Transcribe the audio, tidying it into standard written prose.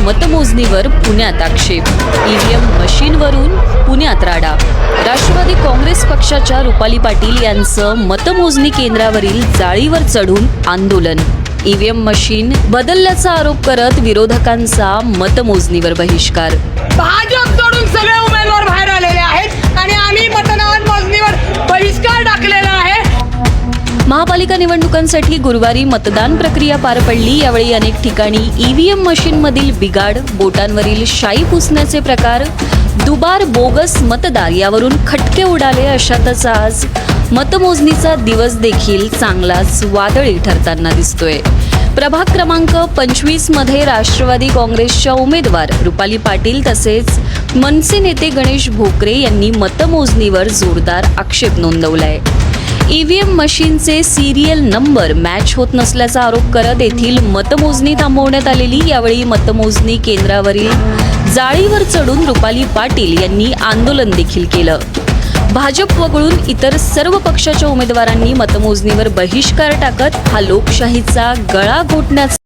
मतमोजणीवर पुण्यात आक्षेप, ईव्हीएम मशीनवरून पुण्यात राडा। राष्ट्रवादी काँग्रेस पक्षाच्या रुपाली पाटील यांचं मतमोजणी केंद्रावरील जाळीवर चढून आंदोलन, ईव्हीएम मशीन बदलल्याचा आरोप करत विरोधकांचा मतमोजणीवर बहिष्कार। भाजप सोडून सगळे उमेदवार बाहेर आलेले आहेत आणि आम्ही मतदान मोजणीवर बहिष्कार टाकलेला आहे। महापालिका निवडणुकांसाठी गुरुवारी मतदान प्रक्रिया पार पडली। यावेळी अनेक ठिकाणी ईव्हीएम मशीनमधील बिघाड, बोटांवरील शाई पुसण्याचे प्रकार, दुबार बोगस मतदार यावरून खटके उडाले। अशातच आज मतमोजणीचा दिवस देखील चांगलाच वादळी ठरताना दिसतोय। प्रभाग क्रमांक 25 मध्ये राष्ट्रवादी काँग्रेसच्या उमेदवार रुपाली पाटील तसेच मनसे नेते गणेश भोकरे यांनी मतमोजणीवर जोरदार आक्षेप नोंदवलाय। ईव्हीएम मशीनचे सिरियल नंबर मॅच होत नसल्याचा आरोप करत येथील मतमोजणी थांबवण्यात आलेली। यावेळी मतमोजणी केंद्रावरील जाळीवर चढून रुपाली पाटील यांनी आंदोलन देखील केलं। भाजप वगळून इतर सर्व पक्षाच्या उमेदवारांनी मतमोजणीवर बहिष्कार टाकत हा लोकशाहीचा गळा घोटण्याचा